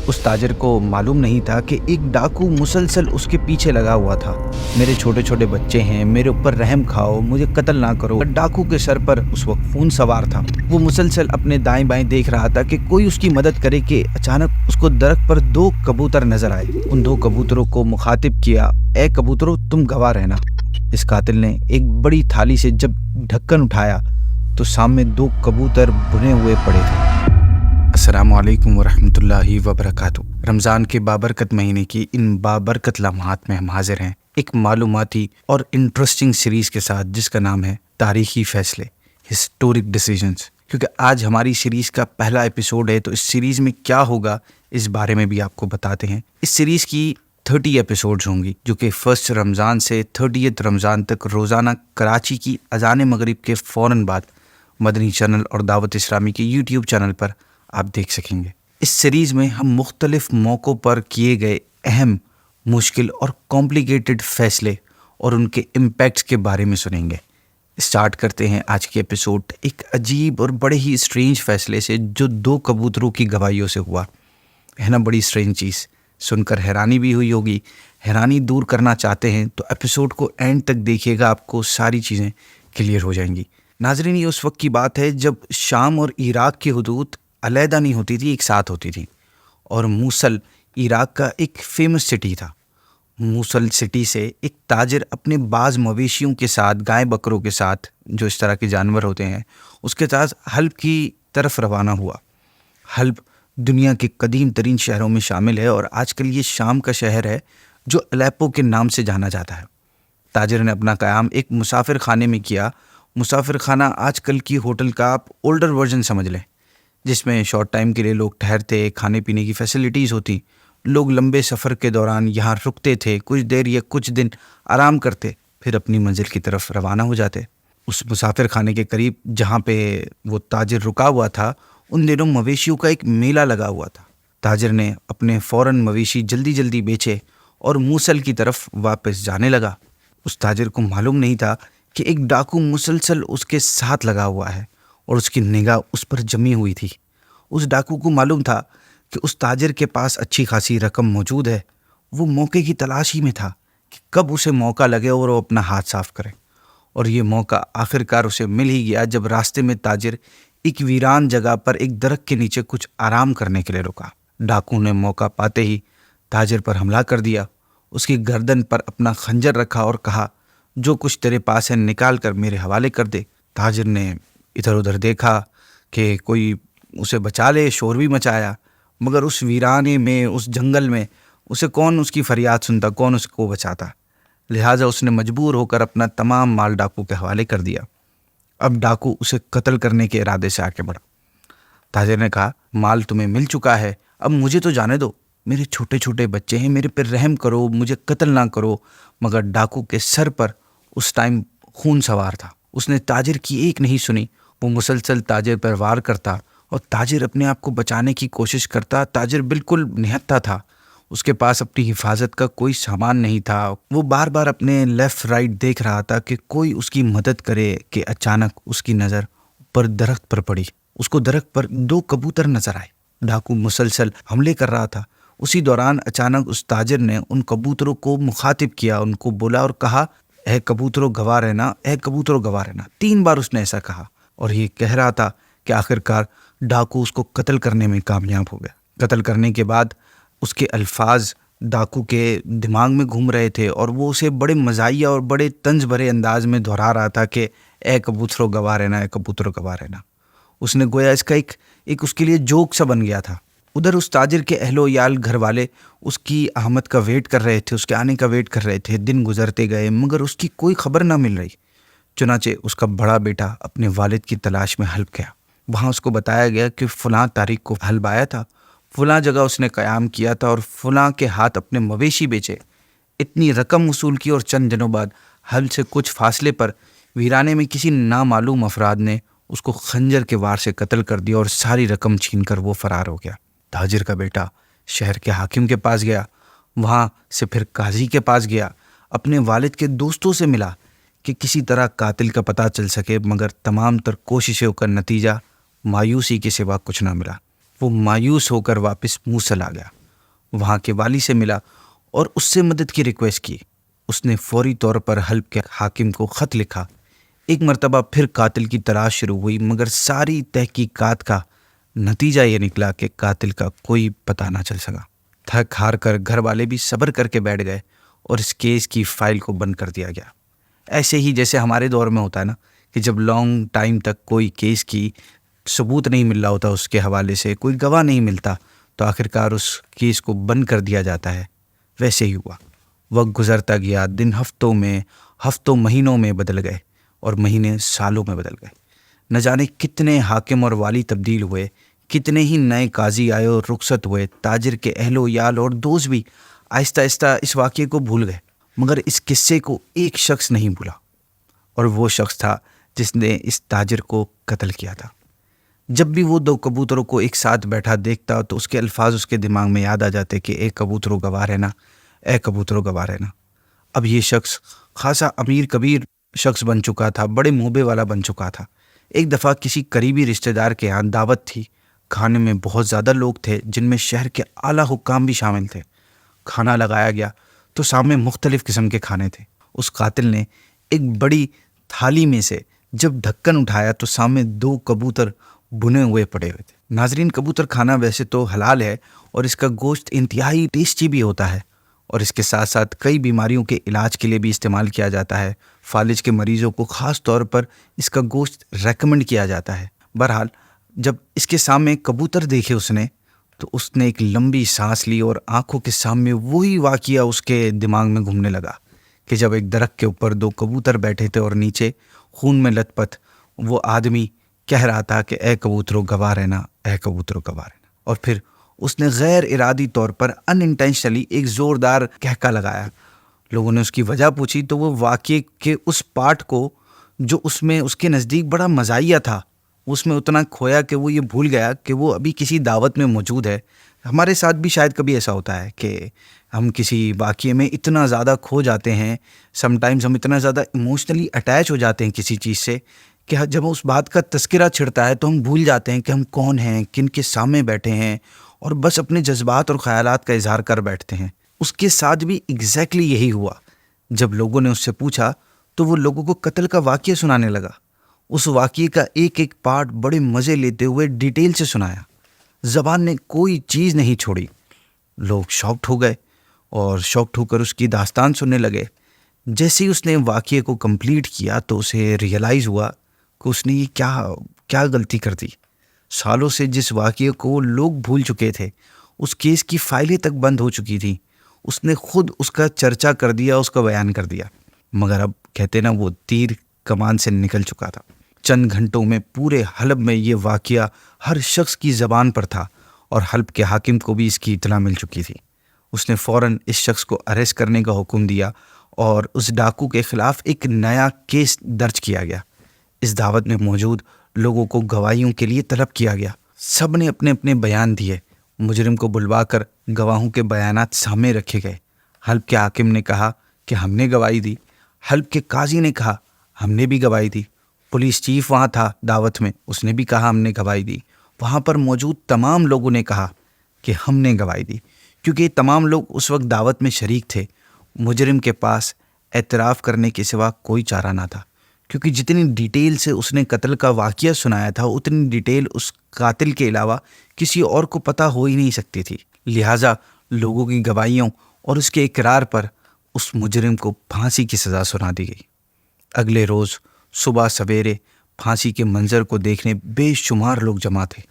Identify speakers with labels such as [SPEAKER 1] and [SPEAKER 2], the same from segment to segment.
[SPEAKER 1] उस ताजिर को मालूम नहीं था कि एक डाकू मुसलसल उसके पीछे लगा हुआ था। मेरे छोटे छोटे बच्चे हैं, मेरे ऊपर रहम खाओ, मुझे कत्ल ना करो। डाकू के सर पर उस वक्त खून सवार था। वो मुसलसल अपने दाएं बाएं देख रहा था कि कोई उसकी मदद करे कि अचानक उसको दरख्त पर 2 कबूतर नजर आए। उन 2 कबूतरों को मुखातिब किया, ए कबूतरों तुम गवाह रहना। इस कातिल ने एक बड़ी थाली से जब ढक्कन उठाया तो सामने 2 कबूतर भुने हुए पड़े थे। अस्सलामुअलैकुम वरहमतुल्लाहि वबरकातुहू। रमज़ान के बाबरकत महीने की इन बाबरकत लम्हात में हम हाजिर हैं एक मालूमाती और इंटरेस्टिंग सीरीज़ के साथ जिसका नाम है तारीखी फ़ैसले, हिस्टोरिक डिसीजंस। क्योंकि आज हमारी सीरीज़ का पहला एपिसोड है तो इस सीरीज़ में क्या होगा इस बारे में भी आपको बताते हैं। इस सीरीज़ की 30 एपिसोड्स होंगी जो कि 1 रमज़ान से 30 रमज़ान तक रोज़ाना कराची की अज़ान मगरिब के फ़ौरन बाद मदनी चैनल और दावत इस्लामी के यूट्यूब चैनल पर आप देख सकेंगे। इस सीरीज़ में हम मुख्तलिफ मौक़ों पर किए गए अहम, मुश्किल और कॉम्प्लिकेटेड फ़ैसले और उनके इम्पैक्ट्स के बारे में सुनेंगे। स्टार्ट करते हैं आज के एपिसोड एक अजीब और बड़े ही स्ट्रेंज फ़ैसले से जो 2 कबूतरों की गवाहियों से हुआ है ना। बड़ी स्ट्रेंज चीज़ सुनकर हैरानी भी हुई होगी। हैरानी दूर करना चाहते हैं तो एपिसोड को एंड तक देखिएगा, आपको सारी चीज़ें क्लियर हो जाएंगी। नाज़रीन, ये उस वक्त की बात है जब शाम और इराक़ की हुदूद अलहदा नहीं होती थी, एक साथ होती थी। और मूसल इराक़ का एक फेमस सिटी था। मूसल सिटी से एक ताजिर अपने बाज़ मवेशियों के साथ, गाय बकरों के साथ, जो इस तरह के जानवर होते हैं, उसके साथ हल्ब की तरफ रवाना हुआ। हल्ब दुनिया के कदीम तरीन शहरों में शामिल है और आजकल ये शाम का शहर है जो अलेप्पो के नाम से जाना जाता है। ताजिर ने अपना क़याम एक मुसाफिर खाने में किया। मुसाफिर खाना आजकल की होटल का आप ओल्डर वर्जन समझ लें, जिसमें शॉर्ट टाइम के लिए लोग ठहरते, खाने पीने की फैसिलिटीज़ होती। लोग लंबे सफ़र के दौरान यहाँ रुकते थे, कुछ देर या कुछ दिन आराम करते, फिर अपनी मंजिल की तरफ रवाना हो जाते। उस मुसाफिर खाने के करीब जहाँ पे वो ताजिर रुका हुआ था, उन दिनों मवेशियों का एक मेला लगा हुआ था। ताजिर ने अपने फ़ौरन मवेशी जल्दी जल्दी बेचे और मूसल की तरफ वापस जाने लगा। उस ताजिर को मालूम नहीं था कि एक डाकू मुसलसल उसके साथ लगा हुआ है और उसकी निगाह उस पर जमी हुई थी। उस डाकू को मालूम था कि उस ताजिर के पास अच्छी खासी रकम मौजूद है। वो मौके की तलाश ही में था कि कब उसे मौका लगे और वो अपना हाथ साफ करे। और ये मौका आखिरकार उसे मिल ही गया जब रास्ते में ताजिर एक वीरान जगह पर एक दरख्त के नीचे कुछ आराम करने के लिए रुका। डाकू ने मौका पाते ही ताजिर पर हमला कर दिया। उसकी गर्दन पर अपना खंजर रखा और कहा, जो कुछ तेरे पास है निकाल कर मेरे हवाले कर दे। ताजिर ने इधर उधर देखा कि कोई उसे बचा ले, शोर भी मचाया, मगर उस वीराने में, उस जंगल में उसे कौन उसकी फरियाद सुनता, कौन उसको बचाता। लिहाजा उसने मजबूर होकर अपना तमाम माल डाकू के हवाले कर दिया। अब डाकू उसे कत्ल करने के इरादे से आके बढ़ा। ताजिर ने कहा, माल तुम्हें मिल चुका है, अब मुझे तो जाने दो। मेरे छोटे छोटे बच्चे हैं, मेरे पर रहम करो, मुझे कत्ल ना करो। मगर डाकू के सर पर उस टाइम खून सवार था। उसने ताजिर की एक नहीं सुनी। वो मुसलसल ताजिर पर वार करता और ताजिर अपने आप को बचाने की कोशिश करता। ताजिर बिल्कुल निहत्था था, उसके पास अपनी हिफाजत का कोई सामान नहीं था। वो बार बार अपने लेफ़्ट राइट देख रहा था कि कोई उसकी मदद करे कि अचानक उसकी नज़र ऊपर दरख्त पर पड़ी। उसको दरख्त पर 2 कबूतर नजर आए। डाकू मुसलसल हमले कर रहा था। उसी दौरान अचानक उस ताजिर ने उन कबूतरों को मुखातिब किया, उनको बोला और कहा, ए कबूतरों गवाह रहना, ए कबूतरों गवाह रहना। 3 बार उसने ऐसा कहा और ये कह रहा था कि आखिरकार डाकू उसको कत्ल करने में कामयाब हो गया। कत्ल करने के बाद उसके अल्फाज डाकू के दिमाग में घूम रहे थे और वो उसे बड़े मज़ाहिया और बड़े तंज भरे अंदाज में दोहरा रहा था कि ए कबूतरों गवाह रहना, ए कबूतरों गवाह रहना। उसने गोया इसका एक उसके लिए जोक सा बन गया था। उधर उस ताजिर के अहलो याल, घर वाले उसकी आमद का वेट कर रहे थे, उसके आने का वेट कर रहे थे। दिन गुजरते गए मगर उसकी कोई खबर ना मिल रही। चुनाचे उसका बड़ा बेटा अपने वालिद की तलाश में हल्ब गया। वहाँ उसको बताया गया कि फ़लाँ तारीख को हल्ब आया था, फ़लाँ जगह उसने क़याम किया था और फ़लाँ के हाथ अपने मवेशी बेचे, इतनी रकम वसूल की और चंद दिनों बाद हल्ब से कुछ फासले पर वीराने में किसी नामालूम अफराद ने उसको खंजर के वार से कत्ल कर दिया और सारी रकम छीन कर वो फ़रार हो गया। ताजिर का बेटा शहर के हाकिम के पास गया, वहाँ से फिर काजी के पास गया, अपने वालिद के दोस्तों से मिला कि किसी तरह कातिल का पता चल सके, मगर तमाम तर कोशिशों का नतीजा मायूसी के सिवा कुछ ना मिला। वो मायूस होकर वापस मूसल आ गया, वहाँ के वाली से मिला और उससे मदद की रिक्वेस्ट की। उसने फौरी तौर पर हल्ब के हाकिम को ख़त लिखा। एक मर्तबा फिर कातिल की तलाश शुरू हुई, मगर सारी तहकीकात का नतीजा ये निकला कि कातिल का कोई पता ना चल सका। थक हार कर घर वाले भी सब्र करके बैठ गए और इस केस की फाइल को बंद कर दिया गया। ऐसे ही जैसे हमारे दौर में होता है ना, कि जब लॉन्ग टाइम तक कोई केस की सबूत नहीं मिल रहा होता, उसके हवाले से कोई गवाह नहीं मिलता, तो आखिरकार उस केस को बंद कर दिया जाता है। वैसे ही हुआ। वक्त गुजरता गया, दिन हफ्तों महीनों में बदल गए और महीने सालों में बदल गए। न जाने कितने हाकिम और वाली तब्दील हुए, कितने ही नए काजी आए और रुखसत हुए। ताजिर के अहलो याल और दोस्त भी आहिस्ता आहिस्ता इस वाक़े को भूल गए, मगर इस किस्से को एक शख्स नहीं भूला, और वो शख्स था जिसने इस ताजिर को कत्ल किया था। जब भी वो दो कबूतरों को एक साथ बैठा देखता तो उसके अल्फाज उसके दिमाग में याद आ जाते कि ए कबूतरों गवाह रहना, ए कबूतरों गवाह रहना। अब ये शख्स खासा अमीर कबीर शख्स बन चुका था, बड़े मोहबे वाला बन चुका था। एक दफ़ा किसी करीबी रिश्तेदार के यहाँ दावत थी। खाने में बहुत ज़्यादा लोग थे, जिनमें शहर के आला हुक्काम भी शामिल थे। खाना लगाया गया तो सामने मुख्तलिफ़ किस्म के खाने थे। उस कातिल ने एक बड़ी थाली में से जब ढक्कन उठाया तो सामने 2 कबूतर बुने हुए पड़े हुए थे। नाजरीन, कबूतर खाना वैसे तो हलाल है और इसका गोश्त इंतहाई टेस्टी भी होता है, और इसके साथ साथ कई बीमारियों के इलाज के लिए भी इस्तेमाल किया जाता है। फालिज के मरीज़ों को ख़ास तौर पर इसका गोश्त रेकमेंड किया जाता है। बहरहाल, जब इसके सामने कबूतर देखे उसने, तो उसने एक लंबी सांस ली और आंखों के सामने वही वाक़िया उसके दिमाग में घूमने लगा कि जब एक दरख्त के ऊपर 2 कबूतर बैठे थे और नीचे खून में लथपथ वो आदमी कह रहा था कि ए कबूतरों गवाह रहना, ए कबूतरों गवाह रहना। और फिर उसने गैर इरादी तौर पर अनइंटेंशनली एक ज़ोरदार कहका लगाया। लोगों ने उसकी वजह पूछी तो वो वाक़ये के उस पार्ट को जो उसमें उसके नज़दीक बड़ा मज़ाहिया था, उसमें उतना खोया कि वो ये भूल गया कि वो अभी किसी दावत में मौजूद है। हमारे साथ भी शायद कभी ऐसा होता है कि हम किसी वाक़ये में इतना ज़्यादा खो जाते हैं, समटाइम्स हम इतना ज़्यादा इमोशनली अटैच हो जाते हैं किसी चीज़ से कि जब उस बात का तज़किरा छिड़ता है तो हम भूल जाते हैं कि हम कौन हैं, किन के सामने बैठे हैं, और बस अपने जज्बात और ख़यालात का इजहार कर बैठते हैं। उसके साथ भी एग्जैक्टली यही हुआ। जब लोगों ने उससे पूछा तो वो लोगों को कत्ल का वाक़या सुनाने लगा। उस वाक़ये का एक एक पार्ट बड़े मज़े लेते हुए डिटेल से सुनाया। ज़बान ने कोई चीज़ नहीं छोड़ी। लोग शॉक्ड हो गए और शॉक्ड होकर उसकी दास्तान सुनने लगे। जैसे ही उसने वाक़ये को कंप्लीट किया तो उसे रियलाइज़ हुआ कि उसने ये क्या क्या गलती कर दी। सालों से जिस वाक़ये को लोग भूल चुके थे, उस केस की फाइलें तक बंद हो चुकी थी, उसने खुद उसका चर्चा कर दिया, उसका बयान कर दिया। मगर अब कहते ना, वो तीर कमान से निकल चुका था। चंद घंटों में पूरे हलब में ये वाक़या हर शख्स की ज़बान पर था और हलब के हाकिम को भी इसकी इत्तला मिल चुकी थी। उसने फ़ौरन इस शख्स को अरेस्ट करने का हुक्म दिया और उस डाकू के ख़िलाफ़ एक नया केस दर्ज किया गया। इस दावत में मौजूद लोगों को गवाहियों के लिए तलब किया गया। सब ने अपने अपने बयान दिए। मुजरिम को बुलवाकर गवाहों के बयानात सामने रखे गए। हल्ब के हाकिम ने कहा कि हमने गवाही दी। हल्ब के काजी ने कहा हमने भी गवाही दी। पुलिस चीफ वहाँ था दावत में, उसने भी कहा हमने गवाही दी। वहाँ पर मौजूद तमाम लोगों ने कहा कि हमने गवाही दी, क्योंकि तमाम लोग उस वक्त दावत में शरीक थे। मुजरिम के पास एतराफ़ करने के सिवा कोई चारा ना था, क्योंकि जितनी डिटेल से उसने कत्ल का वाक़या सुनाया था, उतनी डिटेल उस कातिल के अलावा किसी और को पता हो ही नहीं सकती थी। लिहाजा लोगों की गवाहियों और उसके इकरार पर उस मुजरिम को फांसी की सज़ा सुना दी गई। अगले रोज़ सुबह सवेरे फांसी के मंजर को देखने बेशुमार लोग जमा थे।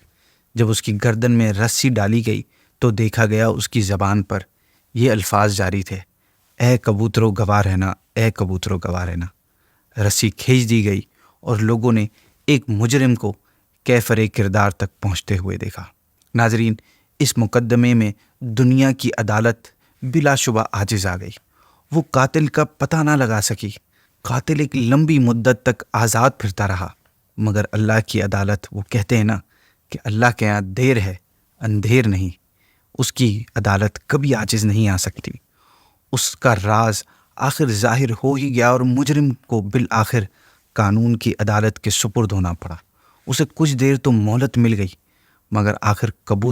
[SPEAKER 1] जब उसकी गर्दन में रस्सी डाली गई तो देखा गया उसकी ज़बान पर ये अल्फाज जारी थे, ए कबूतरों गवाह रहना, ए कबूतरों गवाह रहना। रस्सी खींच दी गई और लोगों ने एक मुजरिम को कैफरे किरदार तक पहुंचते हुए देखा। नाजरीन, इस मुकद्दमे में दुनिया की अदालत बिलाशुबा आजिज़ आ गई। वो कातिल का पता ना लगा सकी। कातिल एक लंबी मुद्दत तक आज़ाद फिरता रहा, मगर अल्लाह की अदालत, वो कहते हैं ना कि अल्लाह के यहाँ देर है अंधेर नहीं, उसकी अदालत कभी आजिज़ नहीं आ सकती। उसका राज आखिर ज़ाहिर हो ही गया और मुजरिम को बिल आखिर कानून की अदालत के सुपुर्द होना पड़ा। उसे कुछ देर तो मोहलत मिल गई, मगर आखिर कबूतर